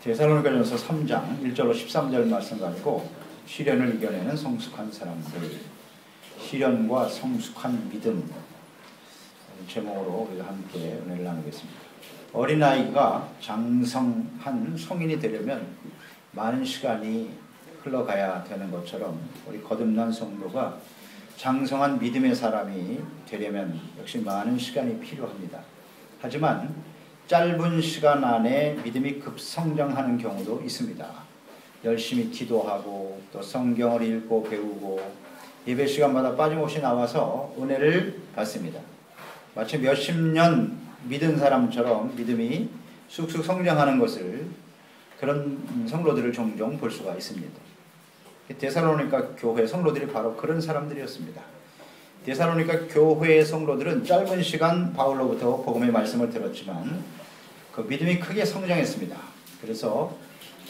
데살로니가전서 3장 1절로 13절 말씀 가지고 시련을 이겨내는 성숙한 사람들, 시련과 성숙한 믿음 제목으로 우리가 함께 은혜를 나누겠습니다. 어린아이가 장성한 성인이 되려면 많은 시간이 흘러가야 되는 것처럼 우리 거듭난 성도가 장성한 믿음의 사람이 되려면 역시 많은 시간이 필요합니다. 하지만 짧은 시간 안에 믿음이 급성장하는 경우도 있습니다. 열심히 기도하고 또 성경을 읽고 배우고 예배 시간마다 빠짐없이 나와서 은혜를 받습니다. 마치 몇십 년 믿은 사람처럼 믿음이 쑥쑥 성장하는 것을 그런 성도들을 종종 볼 수가 있습니다. 데살로니가 교회 성도들이 바로 그런 사람들이었습니다. 데살로니가 교회의 성도들은 짧은 시간 바울로부터 복음의 말씀을 들었지만 그 믿음이 크게 성장했습니다. 그래서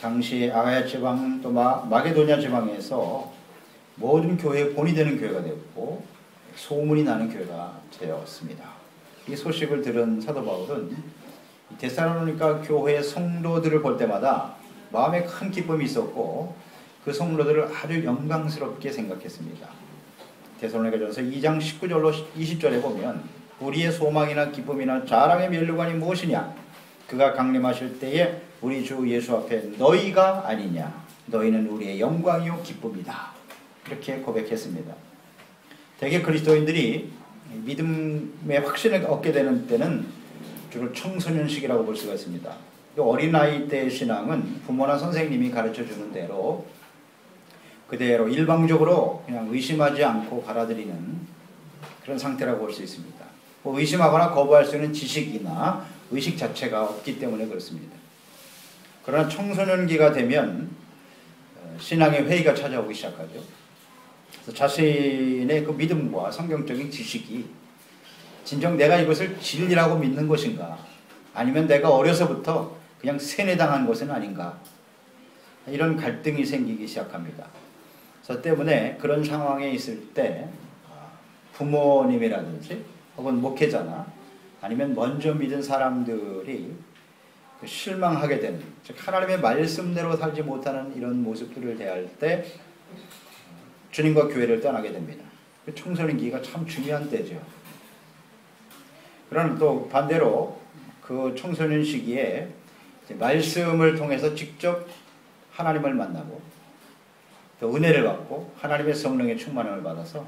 당시 아가야 지방 또 마게도냐 지방에서 모든 교회의 본이 되는 교회가 되었고 소문이 나는 교회가 되었습니다. 이 소식을 들은 사도 바울은 데살로니가 교회의 성도들을 볼 때마다 마음에 큰 기쁨이 있었고 그 성도들을 아주 영광스럽게 생각했습니다. 데살로니가전서 2장 19절로 20절에 보면 우리의 소망이나 기쁨이나 자랑의 면류관이 무엇이냐? 그가 강림하실 때에 우리 주 예수 앞에 너희가 아니냐? 너희는 우리의 영광이요 기쁨이다. 이렇게 고백했습니다. 대개 그리스도인들이 믿음의 확신을 얻게 되는 때는 주로 청소년 시기라고 볼 수가 있습니다. 어린아이 때의 신앙은 부모나 선생님이 가르쳐주는 대로 그대로 일방적으로 그냥 의심하지 않고 받아들이는 그런 상태라고 볼 수 있습니다. 의심하거나 거부할 수 있는 지식이나 의식 자체가 없기 때문에 그렇습니다. 그러나 청소년기가 되면 신앙의 회의가 찾아오기 시작하죠. 그래서 자신의 그 믿음과 성경적인 지식이 진정 내가 이것을 진리라고 믿는 것인가, 아니면 내가 어려서부터 그냥 세뇌당한 것은 아닌가, 이런 갈등이 생기기 시작합니다. 그래서 때문에 그런 상황에 있을 때 부모님이라든지 혹은 목회자나 아니면 먼저 믿은 사람들이 실망하게 되는, 즉 하나님의 말씀대로 살지 못하는 이런 모습들을 대할 때 주님과 교회를 떠나게 됩니다. 청소년기가 참 중요한 때죠. 그러나 또 반대로 그 청소년 시기에 말씀을 통해서 직접 하나님을 만나고 또 은혜를 받고 하나님의 성령의 충만함을 받아서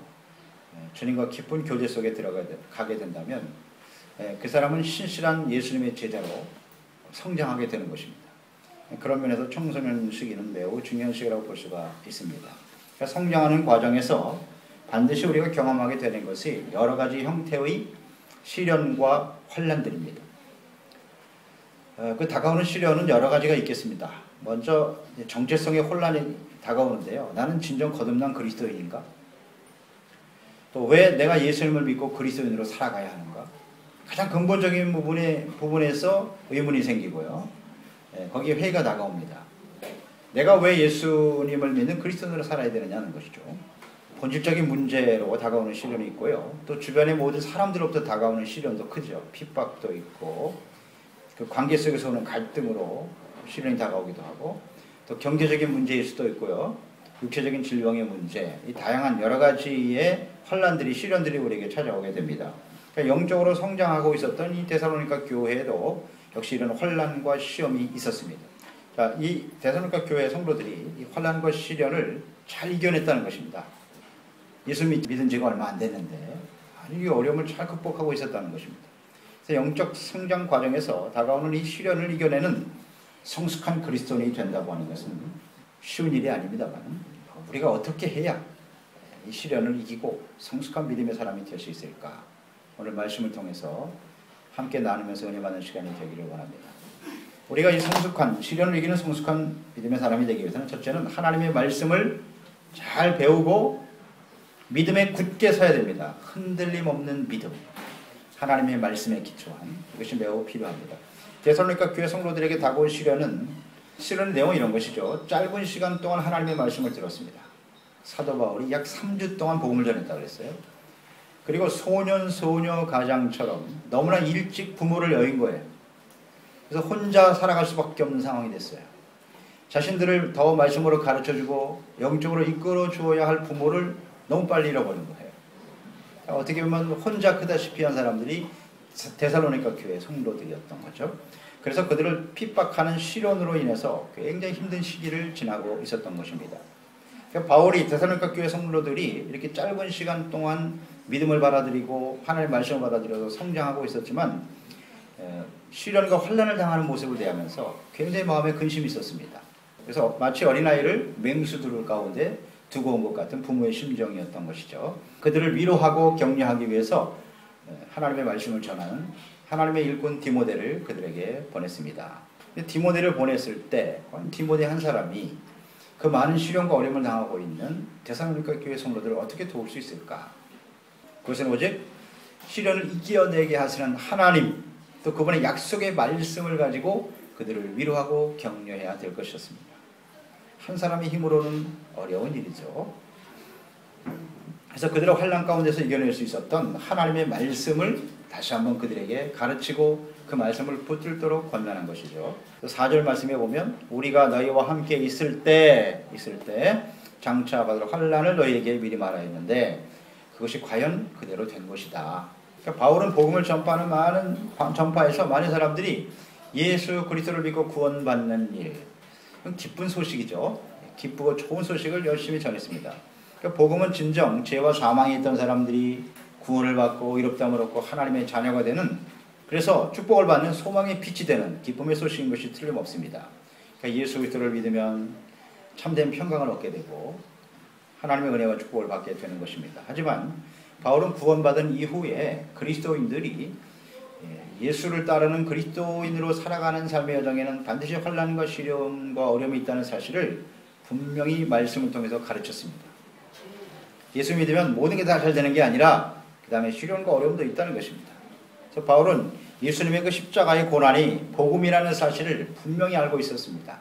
주님과 깊은 교제 속에 들어가게 된다면 그 사람은 신실한 예수님의 제자로 성장하게 되는 것입니다. 그런 면에서 청소년 시기는 매우 중요한 시기라고 볼 수가 있습니다. 그러니까 성장하는 과정에서 반드시 우리가 경험하게 되는 것이 여러 가지 형태의 시련과 환난들입니다. 그 다가오는 시련은 여러 가지가 있겠습니다. 먼저 정체성의 혼란이 다가오는데요. 나는 진정 거듭난 그리스도인인가? 또 왜 내가 예수님을 믿고 그리스도인으로 살아가야 하는가? 가장 근본적인 부분에서 의문이 생기고요. 거기에 회의가 다가옵니다. 내가 왜 예수님을 믿는 그리스도인으로 살아야 되느냐는 것이죠. 본질적인 문제로 다가오는 시련이 있고요. 또 주변의 모든 사람들로부터 다가오는 시련도 크죠. 핍박도 있고 그 관계 속에서 오는 갈등으로 시련이 다가오기도 하고 또 경제적인 문제일 수도 있고요. 육체적인 질병의 문제, 이 다양한 여러 가지의 환난들이 시련들이 우리에게 찾아오게 됩니다. 그러니까 영적으로 성장하고 있었던 이 데살로니가 교회에도 역시 이런 환난과 시험이 있었습니다. 자, 이 데살로니가 교회 성도들이 이 환난과 시련을 잘 이겨냈다는 것입니다. 예수 믿은 지가 얼마 안 됐는데 이 어려움을 잘 극복하고 있었다는 것입니다. 그래서 영적 성장 과정에서 다가오는 이 시련을 이겨내는 성숙한 그리스도인이 된다고 하는 것은 쉬운 일이 아닙니다만 우리가 어떻게 해야 이 시련을 이기고 성숙한 믿음의 사람이 될 수 있을까? 오늘 말씀을 통해서 함께 나누면서 은혜 받는 시간이 되기를 원합니다. 우리가 이 시련을 이기는 성숙한 믿음의 사람이 되기 위해서는 첫째는 하나님의 말씀을 잘 배우고 믿음에 굳게 서야 됩니다. 흔들림 없는 믿음, 하나님의 말씀에 기초한 이것이 매우 필요합니다. 데살로니가 교회 성도들에게 다가온 시련의 내용은 이런 것이죠. 짧은 시간 동안 하나님의 말씀을 들었습니다. 사도 바울이 약 3주 동안 복음을 전했다고 그랬어요. 그리고 소년 소녀 가장처럼 너무나 일찍 부모를 여인 거예요. 그래서 혼자 살아갈 수밖에 없는 상황이 됐어요. 자신들을 더 말씀으로 가르쳐주고 영적으로 이끌어 주어야 할 부모를 너무 빨리 잃어버린 거예요. 어떻게 보면 혼자 크다시피 한 사람들이 데살로니가 교회 성도들이었던 거죠. 그래서 그들을 핍박하는 시련으로 인해서 굉장히 힘든 시기를 지나고 있었던 것입니다. 그러니까 바울이 데살로니가 교회 성도들이 이렇게 짧은 시간 동안 믿음을 받아들이고 하나님의 말씀을 받아들여서 성장하고 있었지만 시련과 환난을 당하는 모습을 대하면서 굉장히 마음에 근심이 있었습니다. 그래서 마치 어린아이를 맹수들 가운데 두고 온 것 같은 부모의 심정이었던 것이죠. 그들을 위로하고 격려하기 위해서 하나님의 말씀을 전하는 하나님의 일꾼 디모데를 그들에게 보냈습니다. 디모데를 보냈을 때 디모데 한 사람이 그 많은 시련과 어려움을 당하고 있는 데살로니가 교회 성도들을 어떻게 도울 수 있을까? 그것은 오직 시련을 이겨내게 하시는 하나님, 또 그분의 약속의 말씀을 가지고 그들을 위로하고 격려해야 될 것이었습니다. 한 사람의 힘으로는 어려운 일이죠. 그래서 그들의 환난 가운데서 이겨낼 수 있었던 하나님의 말씀을 다시 한번 그들에게 가르치고 그 말씀을 붙들도록 권면한 것이죠. 4절 말씀에 보면 우리가 너희와 함께 있을 때 장차 받을 환난을 너희에게 미리 말하였는데 그것이 과연 그대로 된 것이다. 그러니까 바울은 복음을 전파해서 많은 사람들이 예수 그리스도를 믿고 구원받는 일, 기쁜 소식이죠. 기쁘고 좋은 소식을 열심히 전했습니다. 그러니까 복음은 진정 죄와 사망에 있던 사람들이 구원을 받고 의롭다함을 얻고 하나님의 자녀가 되는, 그래서 축복을 받는 소망의 빛이 되는 기쁨의 소식인 것이 틀림없습니다. 그러니까 예수 그리스도를 믿으면 참된 평강을 얻게 되고 하나님의 은혜와 축복을 받게 되는 것입니다. 하지만 바울은 구원받은 이후에 그리스도인들이 예수를 따르는 그리스도인으로 살아가는 삶의 여정에는 반드시 환난과 시련과 어려움이 있다는 사실을 분명히 말씀을 통해서 가르쳤습니다. 예수 믿으면 모든 게 다 잘 되는 게 아니라 그 다음에 시련과 어려움도 있다는 것입니다. 그래서 바울은 예수님의 그 십자가의 고난이 복음이라는 사실을 분명히 알고 있었습니다.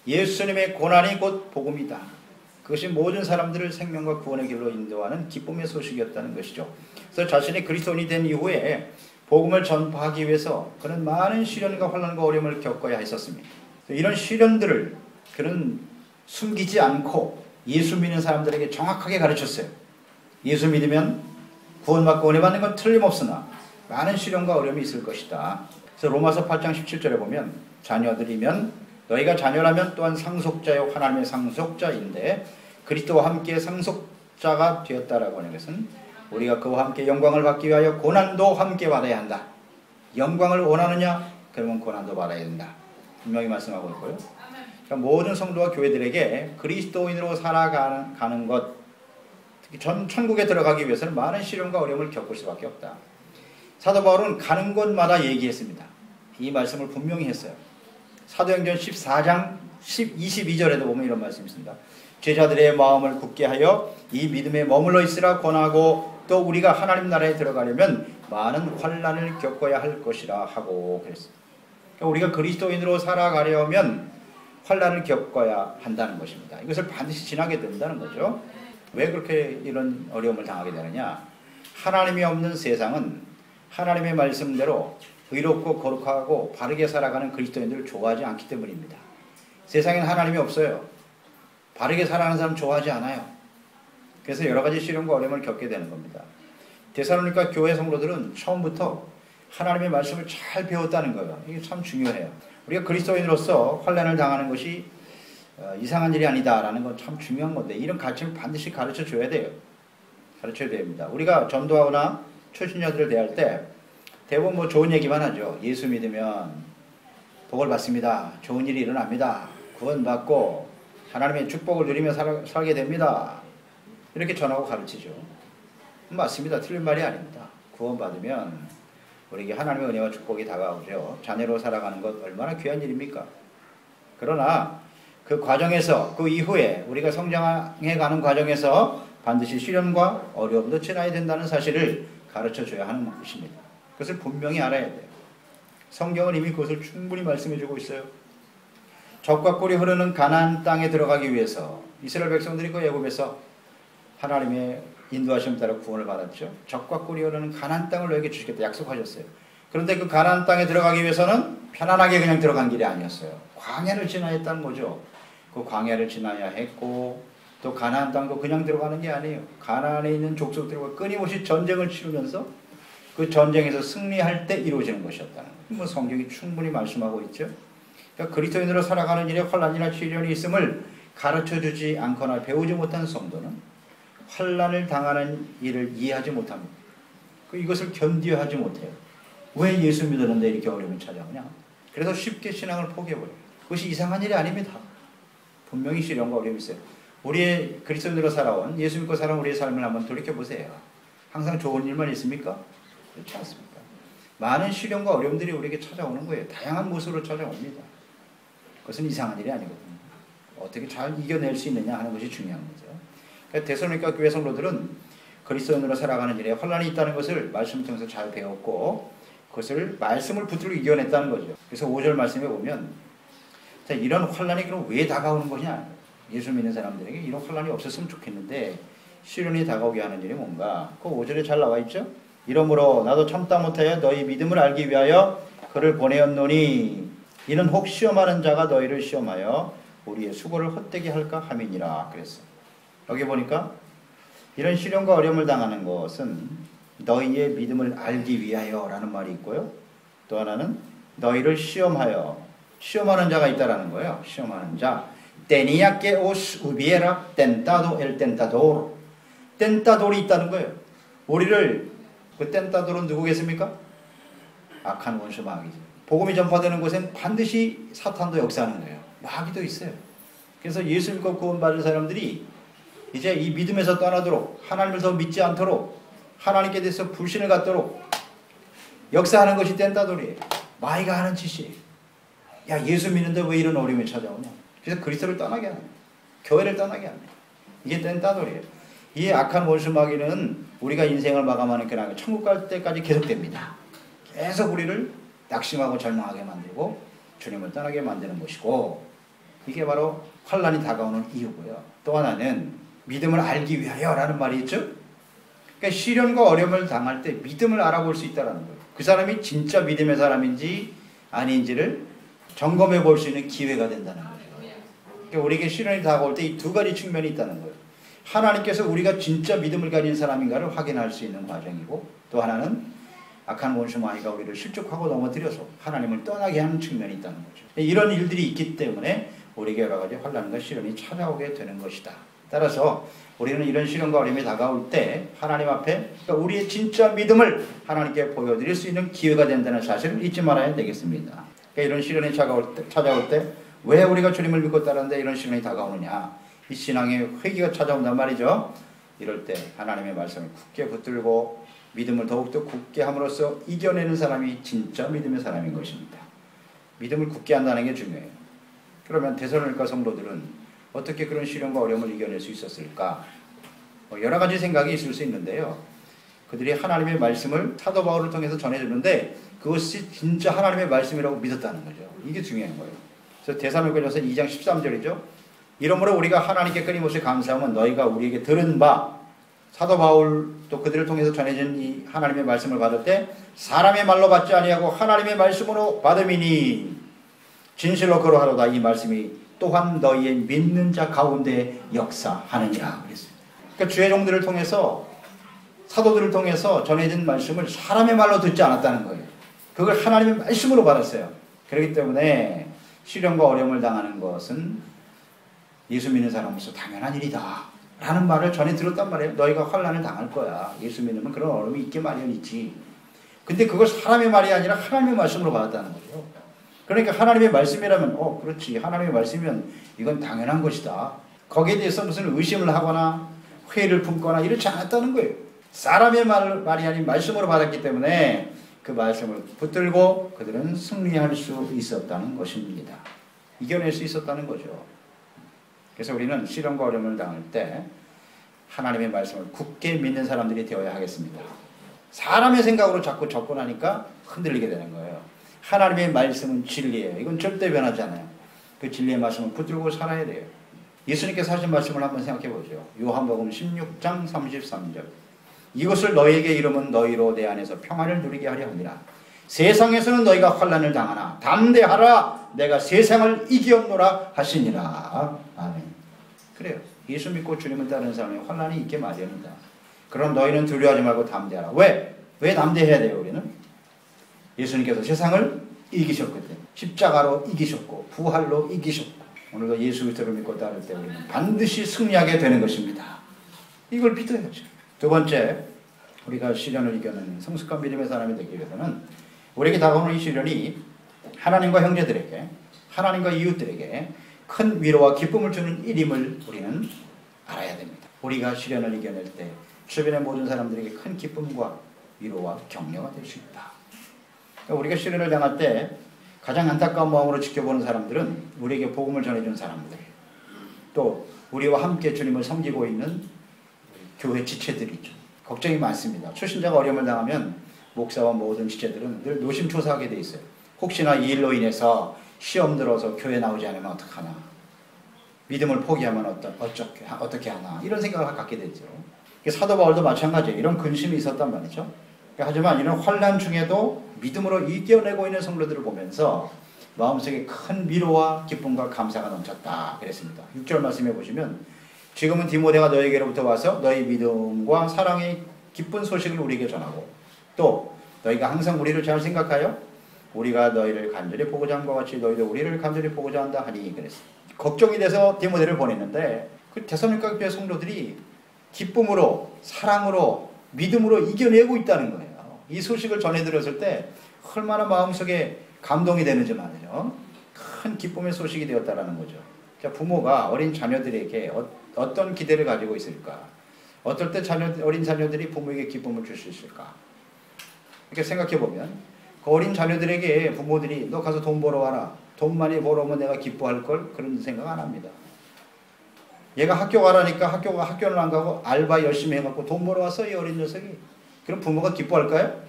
예수님의 고난이 곧 복음이다. 그것이 모든 사람들을 생명과 구원의 길로 인도하는 기쁨의 소식이었다는 것이죠. 그래서 자신이 그리스도인이 된 이후에 복음을 전파하기 위해서 그는 많은 시련과 환난과 어려움을 겪어야 했었습니다. 이런 시련들을 그는 숨기지 않고 예수 믿는 사람들에게 정확하게 가르쳤어요. 예수 믿으면 구원받고 은혜 받는 건 틀림없으나 많은 시련과 어려움이 있을 것이다. 그래서 로마서 8장 17절에 보면 자녀들이면 너희가 자녀라면 또한 상속자요 하나님의 상속자인데 그리스도와 함께 상속자가 되었다라고 하는 것은 우리가 그와 함께 영광을 받기 위하여 고난도 함께 받아야 한다. 영광을 원하느냐? 그러면 고난도 받아야 된다. 분명히 말씀하고 있고요. 그러니까 모든 성도와 교회들에게 그리스도인으로 살아가는 것, 특히 천국에 들어가기 위해서는 많은 시련과 어려움을 겪을 수밖에 없다. 사도 바울은 가는 곳마다 얘기했습니다. 이 말씀을 분명히 했어요. 사도행전 14장 22절에도 보면 이런 말씀이 있습니다. 제자들의 마음을 굳게 하여 이 믿음에 머물러 있으라 권하고 또 우리가 하나님 나라에 들어가려면 많은 환난을 겪어야 할 것이라 하고 그랬습니다. 그러니까 우리가 그리스도인으로 살아가려면 환난을 겪어야 한다는 것입니다. 이것을 반드시 지나게 된다는 거죠. 왜 그렇게 이런 어려움을 당하게 되느냐? 하나님이 없는 세상은 하나님의 말씀대로 의롭고 거룩하고 바르게 살아가는 그리스도인들을 좋아하지 않기 때문입니다. 세상엔 하나님이 없어요. 바르게 살아가는 사람 좋아하지 않아요. 그래서 여러 가지 시련과 어려움을 겪게 되는 겁니다. 데살로니가 교회 성도들은 처음부터 하나님의 말씀을 잘 배웠다는 거예요. 이게 참 중요해요. 우리가 그리스도인으로서 환난을 당하는 것이 이상한 일이 아니다라는 건 참 중요한 건데 이런 가르침을 반드시 가르쳐 줘야 돼요. 가르쳐야 됩니다. 우리가 전도하거나 초신자들을 대할 때 대부분 뭐 좋은 얘기만 하죠. 예수 믿으면 복을 받습니다. 좋은 일이 일어납니다. 구원받고 하나님의 축복을 누리며 살게 됩니다. 이렇게 전하고 가르치죠. 맞습니다. 틀린 말이 아닙니다. 구원받으면 우리에게 하나님의 은혜와 축복이 다가오죠. 자녀로 살아가는 것 얼마나 귀한 일입니까? 그러나 그 과정에서 그 이후에 우리가 성장해가는 과정에서 반드시 시련과 어려움도 지나야 된다는 사실을 가르쳐줘야 하는 것입니다. 그것을 분명히 알아야 돼요. 성경은 이미 그것을 충분히 말씀해주고 있어요. 젖과 꿀이 흐르는 가나안 땅에 들어가기 위해서 이스라엘 백성들이 그 애굽에서 하나님의 인도하심 따라 구원을 받았죠. 젖과 꿀이 흐르는 가나안 땅을 너에게 주시겠다 약속하셨어요. 그런데 그 가나안 땅에 들어가기 위해서는 편안하게 그냥 들어간 길이 아니었어요. 광야를 지나야 했다는 거죠. 그 광야를 지나야 했고 또 가나안 땅도 그냥 들어가는 게 아니에요. 가나안에 있는 족속들과 끊임없이 전쟁을 치르면서 그 전쟁에서 승리할 때 이루어지는 것이었다는 거예요. 뭐 성경이 충분히 말씀하고 있죠. 그러니까 그리스도인으로 살아가는 일에 환난이나 시련이 있음을 가르쳐주지 않거나 배우지 못한 성도는 환난을 당하는 일을 이해하지 못합니다. 이것을 견디하지 못해요. 왜 예수 믿었는데 이렇게 어려움이 찾아오냐? 그래서 쉽게 신앙을 포기해버려요. 그것이 이상한 일이 아닙니다. 분명히 시련과 어려움이 있어요. 우리의 그리스도인으로 살아온 예수 믿고 살아온 우리의 삶을 한번 돌이켜보세요. 항상 좋은 일만 있습니까? 그렇지 않습니까? 많은 시련과 어려움들이 우리에게 찾아오는 거예요. 다양한 모습으로 찾아옵니다. 그것은 이상한 일이 아니거든요. 어떻게 잘 이겨낼 수 있느냐 하는 것이 중요한 거죠. 그러니까 데살로니가 교회 성도들은 그리스도인으로 살아가는 일에 혼란이 있다는 것을 말씀을 통해서 잘 배웠고 그것을 말씀을 붙들고 이겨냈다는 거죠. 그래서 5절 말씀에 보면 자, 이런 혼란이 그럼 왜 다가오는 거냐? 예수 믿는 사람들에게 이런 혼란이 없었으면 좋겠는데 시련이 다가오게 하는 일이 뭔가? 그 5절에 잘 나와 있죠. 이러므로 나도 참다 못하여 너희 믿음을 알기 위하여 그를 보내었노니 이는 혹 시험하는 자가 너희를 시험하여 우리의 수고를 헛되게 할까 함이니라 그랬어. 여기 보니까 이런 시련과 어려움을 당하는 것은 너희의 믿음을 알기 위하여 라는 말이 있고요. 또 하나는 너희를 시험하는 자가 있다라는 거예요. 시험하는 자. Tenía que os hubiera tentado el tentador. 텐타돌이 있다는 거예요. 우리를 그 텐타돌은 누구겠습니까? 악한 원수 마귀죠. 복음이 전파되는 곳엔 반드시 사탄도 역사하는 거예요. 마귀도 있어요. 그래서 예수 믿고 구원받은 사람들이 이제 이 믿음에서 떠나도록 하나님을 더 믿지 않도록 하나님께 대해서 불신을 갖도록 역사하는 것이 텐타돌이에요. 마귀가 하는 짓이에요. 야, 예수 믿는데 왜 이런 어려움이 찾아오냐? 그래서 그리스도를 떠나게 하는 거예요. 교회를 떠나게 하는 거예요. 이게 텐타돌이에요. 이 악한 원수 마귀는 우리가 인생을 마감하는 그날 천국 갈 때까지 계속됩니다. 계속 우리를 낙심하고 절망하게 만들고 주님을 떠나게 만드는 것이고 이게 바로 환난이 다가오는 이유고요. 또 하나는 믿음을 알기 위하여라는 말이 있죠. 그러니까 시련과 어려움을 당할 때 믿음을 알아볼 수 있다는 거예요. 그 사람이 진짜 믿음의 사람인지 아닌지를 점검해 볼 수 있는 기회가 된다는 거예요. 그러니까 우리에게 시련이 다가올 때 이 두 가지 측면이 있다는 거예요. 하나님께서 우리가 진짜 믿음을 가진 사람인가를 확인할 수 있는 과정이고 또 하나는 악한 원수 마귀가 우리를 실족하고 넘어뜨려서 하나님을 떠나게 하는 측면이 있다는 거죠. 이런 일들이 있기 때문에 우리에게 여러 가지 환난과 시련이 찾아오게 되는 것이다. 따라서 우리는 이런 시련과 어려움이 다가올 때 하나님 앞에 그러니까 우리의 진짜 믿음을 하나님께 보여드릴 수 있는 기회가 된다는 사실을 잊지 말아야 되겠습니다. 그러니까 이런 시련이 찾아올 때 왜 우리가 주님을 믿고 따르는데 이런 시련이 다가오느냐? 이 신앙의 회개가 찾아온단 말이죠. 이럴 때 하나님의 말씀을 굳게 붙들고 믿음을 더욱더 굳게 함으로써 이겨내는 사람이 진짜 믿음의 사람인 것입니다. 믿음을 굳게 한다는 게 중요해요. 그러면 데살로니가 성도들은 어떻게 그런 시련과 어려움을 이겨낼 수 있었을까? 여러 가지 생각이 있을 수 있는데요. 그들이 하나님의 말씀을 사도 바울을 통해서 전해주는데 그것이 진짜 하나님의 말씀이라고 믿었다는 거죠. 이게 중요한 거예요. 그래서 데살로니가전서 2장 13절이죠. 이러므로 우리가 하나님께 끊임없이 감사하면 너희가 우리에게 들은 바 사도 바울 또 그들을 통해서 전해진 이 하나님의 말씀을 받을 때 사람의 말로 받지 아니하고 하나님의 말씀으로 받음이니 진실로 그러하로다. 이 말씀이 또한 너희의 믿는 자 가운데 역사하느니라 그랬습니다. 그러니까 주의 종들을 통해서 사도들을 통해서 전해진 말씀을 사람의 말로 듣지 않았다는 거예요. 그걸 하나님의 말씀으로 받았어요. 그렇기 때문에 시련과 어려움을 당하는 것은 예수 믿는 사람으로서 당연한 일이다 라는 말을 전해 들었단 말이에요. 너희가 환난을 당할 거야. 예수 믿으면 그런 어려움이 있게 마련이지. 근데 그걸 사람의 말이 아니라 하나님의 말씀으로 받았다는 거죠. 그러니까 하나님의 말씀이라면 그렇지. 하나님의 말씀이면 이건 당연한 것이다. 거기에 대해서 무슨 의심을 하거나 회의를 품거나 이렇지 않았다는 거예요. 사람의 말이 아닌 말씀으로 받았기 때문에 그 말씀을 붙들고 그들은 승리할 수 있었다는 것입니다. 이겨낼 수 있었다는 거죠. 그래서 우리는 시련과 어려움을 당할 때 하나님의 말씀을 굳게 믿는 사람들이 되어야 하겠습니다. 사람의 생각으로 자꾸 접근하니까 흔들리게 되는 거예요. 하나님의 말씀은 진리예요. 이건 절대 변하지 않아요. 그 진리의 말씀을 붙들고 살아야 돼요. 예수님께서 하신 말씀을 한번 생각해 보죠. 요한복음 16장 33절. 이것을 너희에게 이르면 너희로 내 안에서 평안을 누리게 하려 함이라. 세상에서는 너희가 환난을 당하나 담대하라 내가 세상을 이기었노라 하시니라. 아멘. 그래요. 예수 믿고 주님을 따르는 사람이 환난이 있게 마련이다. 그럼 너희는 두려워하지 말고 담대하라. 왜? 왜 담대해야 돼요 우리는? 예수님께서 세상을 이기셨거든요. 십자가로 이기셨고 부활로 이기셨고 오늘도 예수 그리스도를 믿고 따를 때 우리는 반드시 승리하게 되는 것입니다. 이걸 믿어야죠. 두 번째, 우리가 시련을 이겨내는 성숙한 믿음의 사람이 되기 위해서는 우리에게 다가오는 이 시련이 하나님과 형제들에게, 하나님과 이웃들에게 큰 위로와 기쁨을 주는 일임을 우리는 알아야 됩니다. 우리가 시련을 이겨낼 때 주변의 모든 사람들에게 큰 기쁨과 위로와 격려가 될 수 있다. 그러니까 우리가 시련을 당할 때 가장 안타까운 마음으로 지켜보는 사람들은 우리에게 복음을 전해준 사람들, 또 우리와 함께 주님을 섬기고 있는 교회 지체들이죠. 걱정이 많습니다. 초신자가 어려움을 당하면 목사와 모든 지체들은 늘 노심초사하게 돼 있어요. 혹시나 이 일로 인해서 시험 들어서 교회 나오지 않으면 어떡하나, 믿음을 포기하면 어떻게 하나, 이런 생각을 갖게 되죠. 사도 바울도 마찬가지예요. 이런 근심이 있었단 말이죠. 하지만 이런 환난 중에도 믿음으로 이겨내고 있는 성도들을 보면서 마음속에 큰 위로와 기쁨과 감사가 넘쳤다 그랬습니다. 6절 말씀해 보시면 지금은 디모데가 너희에게로부터 와서 너희 믿음과 사랑의 기쁜 소식을 우리에게 전하고 또 너희가 항상 우리를 잘 생각하여 우리가 너희를 간절히 보고자 함과 같이 너희도 우리를 간절히 보고자 한다 하니 그랬습니다. 걱정이 돼서 디모데를 보냈는데 그 데살로니가 교회 성도들이 기쁨으로 사랑으로 믿음으로 이겨내고 있다는 거예요. 이 소식을 전해들었을 때 얼마나 마음속에 감동이 되는지 말이죠. 큰 기쁨의 소식이 되었다는 거죠. 부모가 어린 자녀들에게 어떤 기대를 가지고 있을까? 어떨 때 어린 자녀들이 부모에게 기쁨을 줄 수 있을까? 이렇게 생각해 보면 그 어린 자녀들에게 부모들이 너 가서 돈 벌어와라. 돈 많이 벌어오면 내가 기뻐할 걸, 그런 생각 안 합니다. 얘가 학교 가라니까 학교는 안 가고 알바 열심히 해갖고 돈 벌어왔어 이 어린 녀석이. 그럼 부모가 기뻐할까요?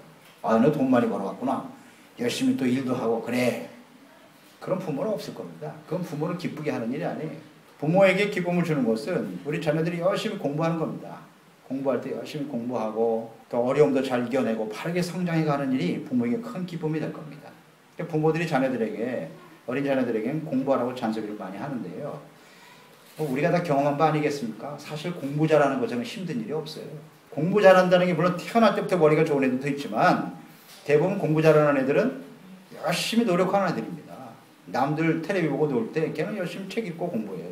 아, 너 돈 많이 벌어왔구나. 열심히 또 일도 하고 그래. 그런 부모는 없을 겁니다. 그건 부모를 기쁘게 하는 일이 아니에요. 부모에게 기쁨을 주는 것은 우리 자녀들이 열심히 공부하는 겁니다. 공부할 때 열심히 공부하고 또 어려움도 잘 이겨내고 바르게 성장해가는 일이 부모에게 큰 기쁨이 될 겁니다. 부모들이 어린 자녀들에게는 공부하라고 잔소리를 많이 하는데요. 우리가 다 경험한 바 아니겠습니까? 사실 공부 잘하는 것처럼 힘든 일이 없어요. 공부 잘한다는 게 물론 태어날 때부터 머리가 좋은 애들도 있지만 대부분 공부 잘하는 애들은 열심히 노력하는 애들입니다. 남들 텔레비 보고 놀 때 걔는 열심히 책 읽고 공부해요.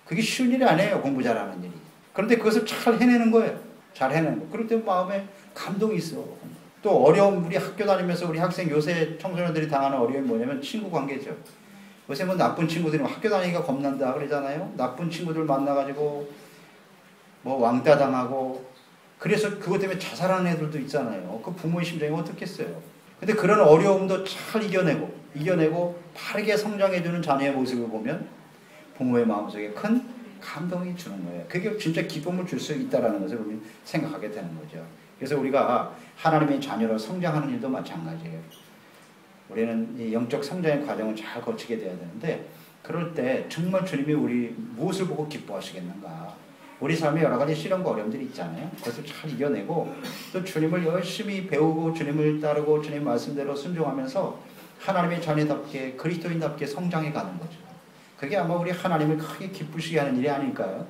그게 쉬운 일이 아니에요. 공부 잘하는 일이. 그런데 그것을 잘 해내는 거예요. 잘 해내는 거. 그럴 때 마음에 감동이 있어. 또 어려움, 우리 학교 다니면서 우리 학생 요새 청소년들이 당하는 어려움이 뭐냐면 친구 관계죠. 요새 뭐 나쁜 친구들이 학교 다니기가 겁난다 그러잖아요. 나쁜 친구들 만나가지고 뭐 왕따 당하고 그래서 그것 때문에 자살하는 애들도 있잖아요. 그 부모의 심정이 어떻겠어요. 근데 그런 어려움도 잘 이겨내고 바르게 성장해주는 자녀의 모습을 보면 부모의 마음속에 큰 감동이 주는 거예요. 그게 진짜 기쁨을 줄 수 있다는 것을 우리는 생각하게 되는 거죠. 그래서 우리가 하나님의 자녀로 성장하는 일도 마찬가지예요. 우리는 이 영적 성장의 과정을 잘 거치게 돼야 되는데 그럴 때 정말 주님이 우리 무엇을 보고 기뻐하시겠는가. 우리 삶에 여러 가지 시련과 어려움들이 있잖아요. 그것을 잘 이겨내고 또 주님을 열심히 배우고 주님을 따르고 주님 말씀대로 순종하면서 하나님의 자녀답게 그리스도인답게 성장해 가는 거죠. 그게 아마 우리 하나님을 크게 기쁘시게 하는 일이 아닐까요?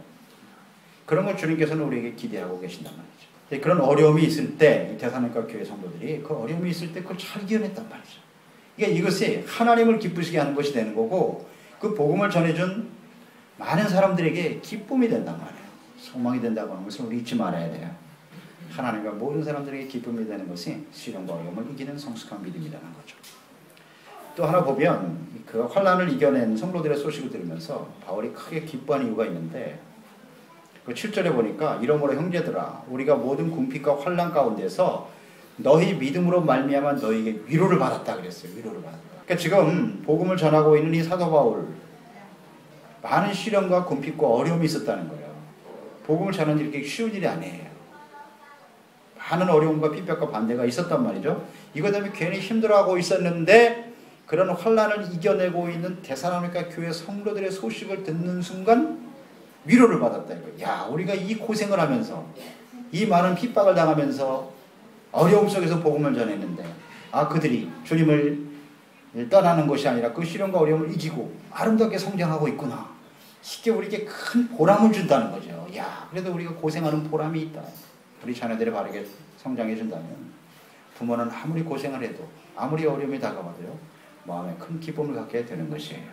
그런 걸 주님께서는 우리에게 기대하고 계신단 말이죠. 그런 어려움이 있을 때 데살로니가 교회 성도들이 그 어려움이 있을 때 그걸 잘 이겨냈단 말이죠. 그러니까 이것이 하나님을 기쁘시게 하는 것이 되는 거고 그 복음을 전해준 많은 사람들에게 기쁨이 된단 말이에요. 소망이 된다고 하는 것을 우리 잊지 말아야 돼요. 하나님과 모든 사람들에게 기쁨이 되는 것이 시련과 어려움을 이기는 성숙한 믿음이라는 거죠. 또 하나 보면 그 환난을 이겨낸 성도들의 소식을 들으면서 바울이 크게 기뻐하는 이유가 있는데 그 7절에 보니까 이러므로 형제들아 우리가 모든 궁핍과 환난 가운데서 너희 믿음으로 말미암아 너희에게 위로를 받았다 그랬어요. 위로를 받았다. 그러니까 지금 복음을 전하고 있는 이 사도 바울 많은 시련과 궁핍과 어려움이 있었다는 거예요. 복음을 전하는 일이 이렇게 쉬운 일이 아니에요. 많은 어려움과 핍박과 반대가 있었단 말이죠. 이것 때문에 괜히 힘들어하고 있었는데 그런 환난을 이겨내고 있는 데살로니가 교회 성도들의 소식을 듣는 순간 위로를 받았다 이거예요. 야, 우리가 이 고생을 하면서 이 많은 핍박을 당하면서 어려움 속에서 복음을 전했는데 그들이 주님을 떠나는 것이 아니라 그 시련과 어려움을 이기고 아름답게 성장하고 있구나. 쉽게 우리에게 큰 보람을 준다는 거죠. 야, 그래도 우리가 고생하는 보람이 있다. 우리 자녀들이 바르게 성장해 준다면 부모는 아무리 고생을 해도 아무리 어려움이 다가와도요, 마음에 큰 기쁨을 갖게 되는 것이에요.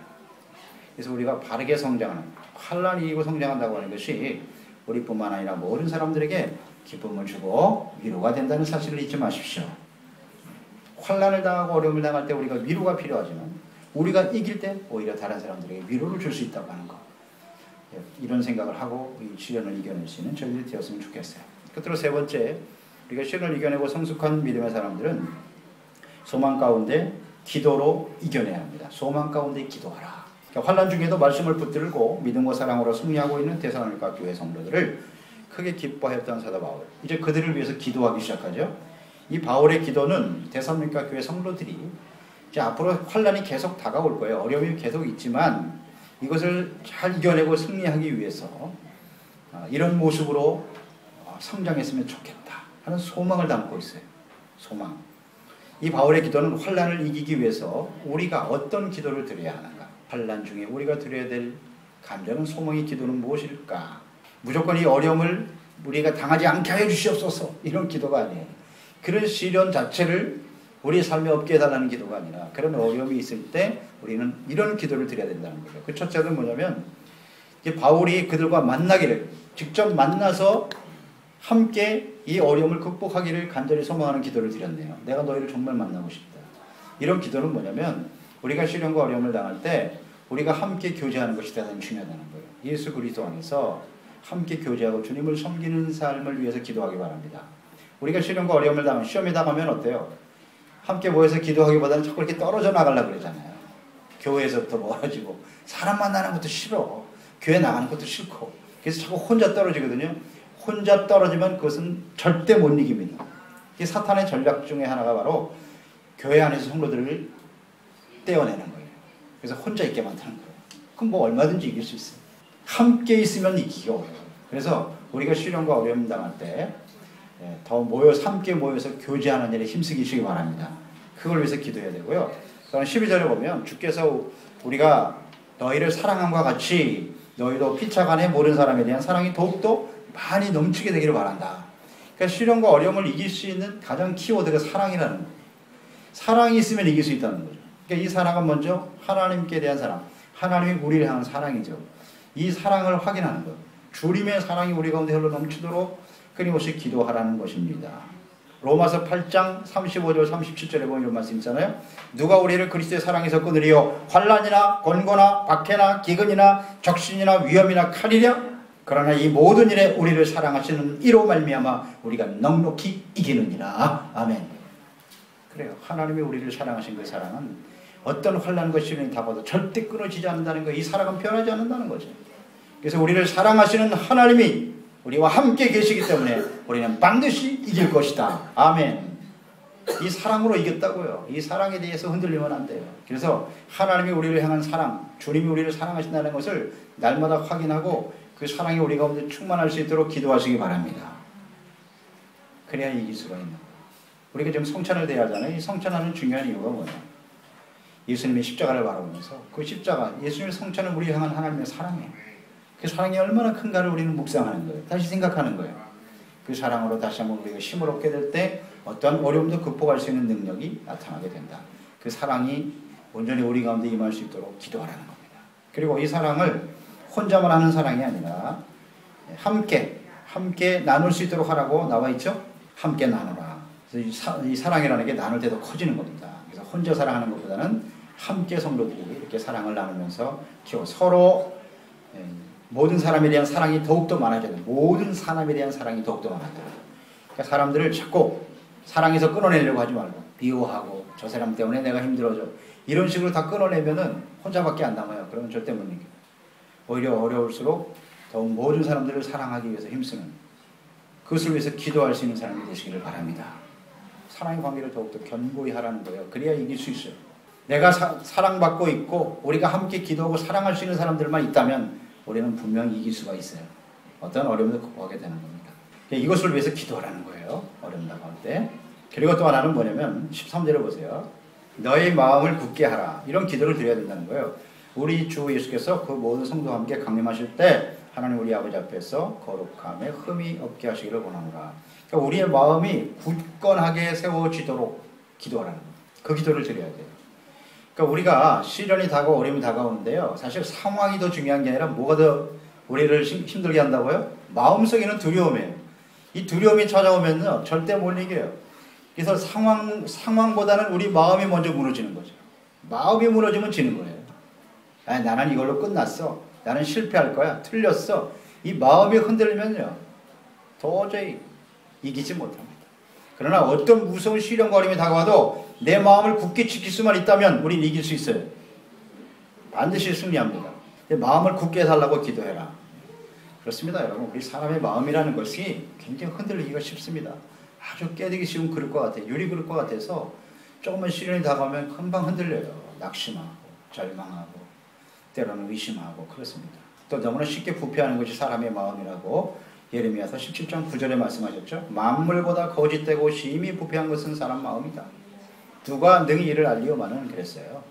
그래서 우리가 바르게 성장하는, 환난이 이기고 성장한다고 하는 것이 우리뿐만 아니라 모든 사람들에게 기쁨을 주고 위로가 된다는 사실을 잊지 마십시오. 환난을 당하고 어려움을 당할 때 우리가 위로가 필요하지만 우리가 이길 때 오히려 다른 사람들에게 위로를 줄 수 있다고 하는 것. 이런 생각을 하고 이 시련을 이겨낼 수 있는 저희들이 되었으면 좋겠어요. 끝으로 세 번째, 우리가 시련을 이겨내고 성숙한 믿음의 사람들은 소망 가운데 기도로 이겨내야 합니다. 소망 가운데 기도하라. 그러니까 환난 중에도 말씀을 붙들고 믿음과 사랑으로 승리하고 있는 데살로니가 교회 성도들을 크게 기뻐했던 사도 바울. 이제 그들을 위해서 기도하기 시작하죠. 이 바울의 기도는 데살로니가 교회 성도들이 이제 앞으로 환난이 계속 다가올 거예요. 어려움이 계속 있지만 이것을 잘 이겨내고 승리하기 위해서 이런 모습으로 성장했으면 좋겠다 하는 소망을 담고 있어요. 소망. 이 바울의 기도는 환난을 이기기 위해서 우리가 어떤 기도를 드려야 하는가? 환난 중에 우리가 드려야 될 간절한 소망의 기도는 무엇일까? 무조건 이 어려움을 우리가 당하지 않게 하여 주시옵소서, 이런 기도가 아니에요. 그런 시련 자체를 우리 삶에 없게 해달라는 기도가 아니라 그런 어려움이 있을 때 우리는 이런 기도를 드려야 된다는 거예요. 그 첫째는 뭐냐면 바울이 그들과 만나기를, 직접 만나서 함께 이 어려움을 극복하기를 간절히 소망하는 기도를 드렸네요. 내가 너희를 정말 만나고 싶다. 이런 기도는 뭐냐면 우리가 시련과 어려움을 당할 때 우리가 함께 교제하는 것이 대단히 중요하다는 거예요. 예수 그리스도 안에서 함께 교제하고 주님을 섬기는 삶을 위해서 기도하기 바랍니다. 우리가 시련과 어려움을 당하면, 시험에 당하면 어때요? 함께 모여서 기도하기보다는 자꾸 이렇게 떨어져 나가려고 그러잖아요. 교회에서부터 멀어지고, 사람 만나는 것도 싫어. 교회 나가는 것도 싫고. 그래서 자꾸 혼자 떨어지거든요. 혼자 떨어지면 그것은 절대 못 이깁니다. 이게 사탄의 전략 중에 하나가 바로 교회 안에서 성도들을 떼어내는 거예요. 그래서 혼자 있게 만드는 거예요. 그럼 뭐 얼마든지 이길 수 있어요. 함께 있으면 이기기 어려워요. 그래서 우리가 시련과 어려움 당할 때 더 모여서, 함께 모여서 교제하는 일에 힘쓰시기 바랍니다. 그걸 위해서 기도해야 되고요. 그럼 12절에 보면 주께서 우리가 너희를 사랑함과 같이 너희도 피차간에 모든 사람에 대한 사랑이 더욱더 많이 넘치게 되기를 바란다. 그러니까 시련과 어려움을 이길 수 있는 가장 키워드가 사랑이라는 거예요. 사랑이 있으면 이길 수 있다는 거죠. 그러니까 이 사랑은 먼저 하나님께 대한 사랑, 하나님이 우리를 향한 사랑이죠. 이 사랑을 확인하는 것, 주님의 사랑이 우리 가운데 흘러 넘치도록 끊임없이 기도하라는 것입니다. 로마서 8장 35절 37절에 보면 이런 말씀 있잖아요. 누가 우리를 그리스도의 사랑에서 끊으리요? 환난이나 권고나 박해나 기근이나 적신이나 위험이나 칼이랴? 그러나 이 모든 일에 우리를 사랑하시는 이로 말미암아 우리가 넉넉히 이기느니라. 아멘. 그래요. 하나님이 우리를 사랑하신 그 사랑은 어떤 환난과 시련이 다가도 절대 끊어지지 않는다는 거예요. 이 사랑은 변하지 않는다는 거죠. 그래서 우리를 사랑하시는 하나님이 우리와 함께 계시기 때문에 우리는 반드시 이길 것이다. 아멘. 이 사랑으로 이겼다고요. 이 사랑에 대해서 흔들리면 안 돼요. 그래서 하나님이 우리를 향한 사랑, 주님이 우리를 사랑하신다는 것을 날마다 확인하고 그 사랑이 우리 가운데 충만할 수 있도록 기도하시기 바랍니다. 그래야 이길 수가 있는 거예요. 우리가 지금 성찬을 대해야 하잖아요. 이 성찬하는 중요한 이유가 뭐냐? 예수님의 십자가를 바라보면서 그 십자가, 예수님의 성찬은 우리를 향한 하나님의 사랑이에요. 그 사랑이 얼마나 큰가를 우리는 묵상하는 거예요. 다시 생각하는 거예요. 그 사랑으로 다시 한번 우리가 힘을 얻게 될 때 어떠한 어려움도 극복할 수 있는 능력이 나타나게 된다. 그 사랑이 온전히 우리 가운데 임할 수 있도록 기도하라는 겁니다. 그리고 이 사랑을 혼자만 하는 사랑이 아니라 함께 나눌 수 있도록 하라고 나와 있죠. 함께 나누라. 그래서 이 사랑이라는 게 나눌 때도 커지는 겁니다. 그래서 혼자 사랑하는 것보다는 함께 성도들이 이렇게 사랑을 나누면서 서로 모든 사람에 대한 사랑이 더욱더 많아져야 돼요. 모든 사람에 대한 사랑이 더욱더 많아져야 돼요. 그러니까 사람들을 자꾸 사랑에서 끊어내려고 하지 말고 미워하고 저 사람 때문에 내가 힘들어져 이런 식으로 다 끊어내면은 혼자밖에 안 남아요. 그러면 절대 못 이겨요. 오히려 어려울수록 더욱 모든 사람들을 사랑하기 위해서 힘쓰는, 그것을 위해서 기도할 수 있는 사람이 되시기를 바랍니다. 사랑의 관계를 더욱더 견고히 하라는 거예요. 그래야 이길 수 있어요. 내가 사랑받고 있고 우리가 함께 기도하고 사랑할 수 있는 사람들만 있다면 우리는 분명히 이길 수가 있어요. 어떤 어려움도 극복하게 되는 겁니다. 이것을 위해서 기도하라는 거예요. 어려움 다가올 때. 그리고 또 하나는 뭐냐면 13절을 보세요. 너희 마음을 굳게 하라. 이런 기도를 드려야 된다는 거예요. 우리 주 예수께서 그 모든 성도와 함께 강림하실 때 하나님 우리 아버지 앞에서 거룩함에 흠이 없게 하시기를 원하노라. 그러니까 우리의 마음이 굳건하게 세워지도록 기도하라는 거예요. 그 기도를 드려야 돼요. 그러니까 우리가 시련이 다가오고 어려움이 다가오는데요. 사실 상황이 더 중요한 게 아니라 뭐가 더 우리를 힘들게 한다고요? 마음속에는 두려움이에요. 이 두려움이 찾아오면요. 절대 못 이겨요. 그래서 상황보다는 우리 마음이 먼저 무너지는 거죠. 마음이 무너지면 지는 거예요. 아, 나는 이걸로 끝났어. 나는 실패할 거야. 틀렸어. 이 마음이 흔들리면요. 도저히 이기지 못합니다. 그러나 어떤 무서운 시련과 어려움이 다가와도 내 마음을 굳게 지킬 수만 있다면 우리는 이길 수 있어요. 반드시 승리합니다. 마음을 굳게 해달라고 기도해라. 그렇습니다, 여러분. 우리 사람의 마음이라는 것이 굉장히 흔들리기가 쉽습니다. 아주 깨지기 쉬운 그릇 것 같아요. 유리 그릇 것 같아서 조금만 시련이 다가오면 금방 흔들려요. 낙심하고 절망하고 때로는 의심하고 그렇습니다. 또 너무나 쉽게 부패하는 것이 사람의 마음이라고 예레미야서 17장 9절에 말씀하셨죠. 만물보다 거짓되고 심히 부패한 것은 사람 마음이다. 누가 능히 이를 알리오마는 그랬어요.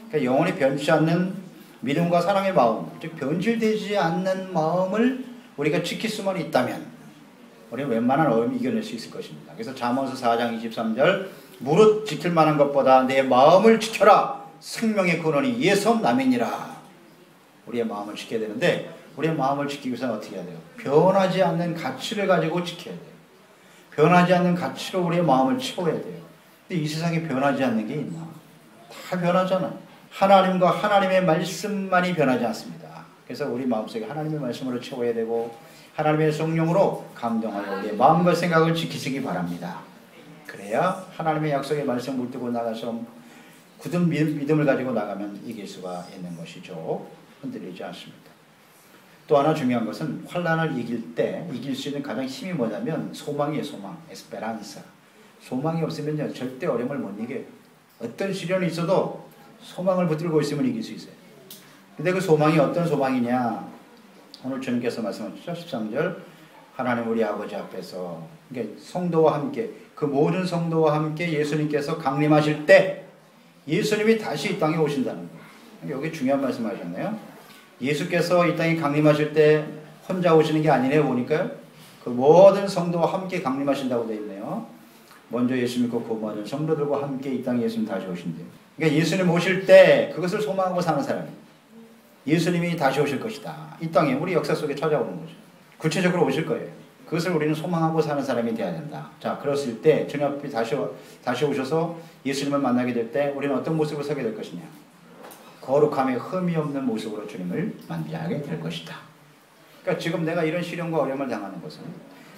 그러니까 영원히 변치 않는 믿음과 사랑의 마음, 즉 변질되지 않는 마음을 우리가 지킬 수만 있다면 우리는 웬만한 어려움을 이겨낼 수 있을 것입니다. 그래서 잠언서 4장 23절 무릇 지킬 만한 것보다 내 마음을 지켜라. 생명의 근원이 이에서 남이니라. 우리의 마음을 지켜야 되는데 우리의 마음을 지키기 위해서는 어떻게 해야 돼요? 변하지 않는 가치를 가지고 지켜야 돼요. 변하지 않는 가치로 우리의 마음을 채워야 돼요. 근데 이 세상에 변하지 않는 게 있나? 다 변하잖아요. 하나님과 하나님의 말씀만이 변하지 않습니다. 그래서 우리 마음속에 하나님의 말씀으로 채워야 되고 하나님의 성령으로 감동하여 우리의 마음과 생각을 지키시기 바랍니다. 그래야 하나님의 약속의 말씀 물들고 나가서 굳은 믿음을 가지고 나가면 이길 수가 있는 것이죠. 흔들리지 않습니다. 또 하나 중요한 것은 환난을 이길 때 이길 수 있는 가장 힘이 뭐냐면 소망이에요. 소망. 에스페란사. 소망이 없으면 절대 어려움을 못 이겨요. 어떤 시련이 있어도 소망을 붙들고 있으면 이길 수 있어요. 근데 그 소망이 어떤 소망이냐? 오늘 주님께서 말씀하셨죠. 13절 하나님 우리 아버지 앞에서 그러니까 성도와 함께 그 모든 성도와 함께 예수님께서 강림하실 때 예수님이 다시 이 땅에 오신다는 거예요. 여기 중요한 말씀 하셨네요. 예수께서 이 땅에 강림하실 때 혼자 오시는 게 아니네요. 보니까요. 그 모든 성도와 함께 강림하신다고 되어 있네요. 먼저 예수 믿고 고모하는 성도들과 함께 이 땅에 예수님 다시 오신대요. 그러니까 예수님 오실 때 그것을 소망하고 사는 사람이에요. 예수님이 다시 오실 것이다. 이 땅에 우리 역사 속에 찾아오는 거죠. 구체적으로 오실 거예요. 그것을 우리는 소망하고 사는 사람이 되어야 된다. 자, 그랬을 때 주님 앞에 다시 오셔서 예수님을 만나게 될 때 우리는 어떤 모습을 서게 될 것이냐. 거룩함에 흠이 없는 모습으로 주님을 만나게 될 것이다. 그러니까 지금 내가 이런 시련과 어려움을 당하는 것은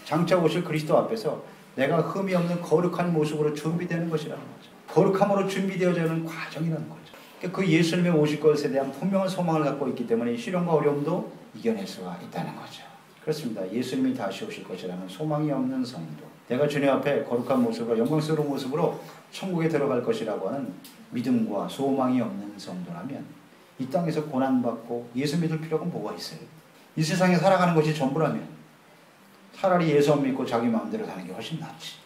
장차 오실 그리스도 앞에서 내가 흠이 없는 거룩한 모습으로 준비되는 것이라는 거죠. 거룩함으로 준비되어지는 과정이라는 거죠. 그러니까 그 예수님의 오실 것에 대한 분명한 소망을 갖고 있기 때문에 이 시련과 어려움도 이겨낼 수가 있다는 거죠. 그렇습니다. 예수님이 다시 오실 것이라는 소망이 없는 성도. 내가 주님 앞에 거룩한 모습으로 영광스러운 모습으로 천국에 들어갈 것이라고 하는 믿음과 소망이 없는 성도라면 이 땅에서 고난받고 예수 믿을 필요가 뭐가 있어요? 이 세상에 살아가는 것이 전부라면 차라리 예수 안 믿고 자기 마음대로 사는 게 훨씬 낫지.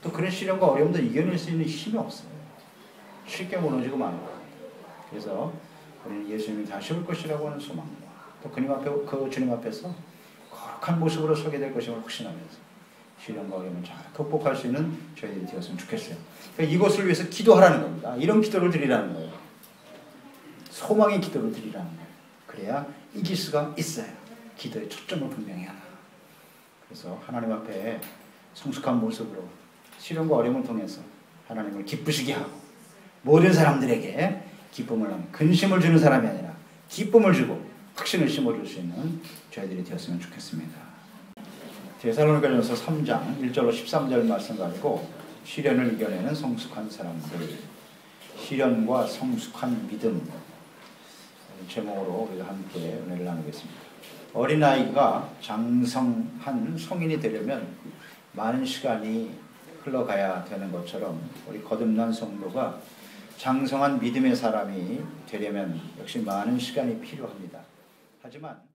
또 그런 시련과 어려움도 이겨낼 수 있는 힘이 없어요. 쉽게 무너지고 마는 거예요. 그래서 우리는 예수님이 다시 올 것이라고 하는 소망과 또 그 주님 앞에서 거룩한 모습으로 서게 될 것임을 확신하면서 시련과 어려움을 잘 극복할 수 있는 저희들이 되었으면 좋겠어요. 그러니까 이것을 위해서 기도하라는 겁니다. 이런 기도를 드리라는 거예요. 소망의 기도를 드리라는 거예요. 그래야 이길 수가 있어요. 기도의 초점을 분명히 하나. 그래서 하나님 앞에 성숙한 모습으로 시련과 어려움을 통해서 하나님을 기쁘시게 하고 모든 사람들에게 기쁨을 하는 근심을 주는 사람이 아니라 기쁨을 주고 확신을 심어줄 수 있는 저희들이 되었으면 좋겠습니다. 데살로니가전서 3장 1절로 13절 말씀 가지고 시련을 이겨내는 성숙한 사람들, 시련과 성숙한 믿음 제목으로 우리가 함께 은혜를 나누겠습니다. 어린아이가 장성한 성인이 되려면 많은 시간이 흘러가야 되는 것처럼 우리 거듭난 성도가 장성한 믿음의 사람이 되려면 역시 많은 시간이 필요합니다. 하지만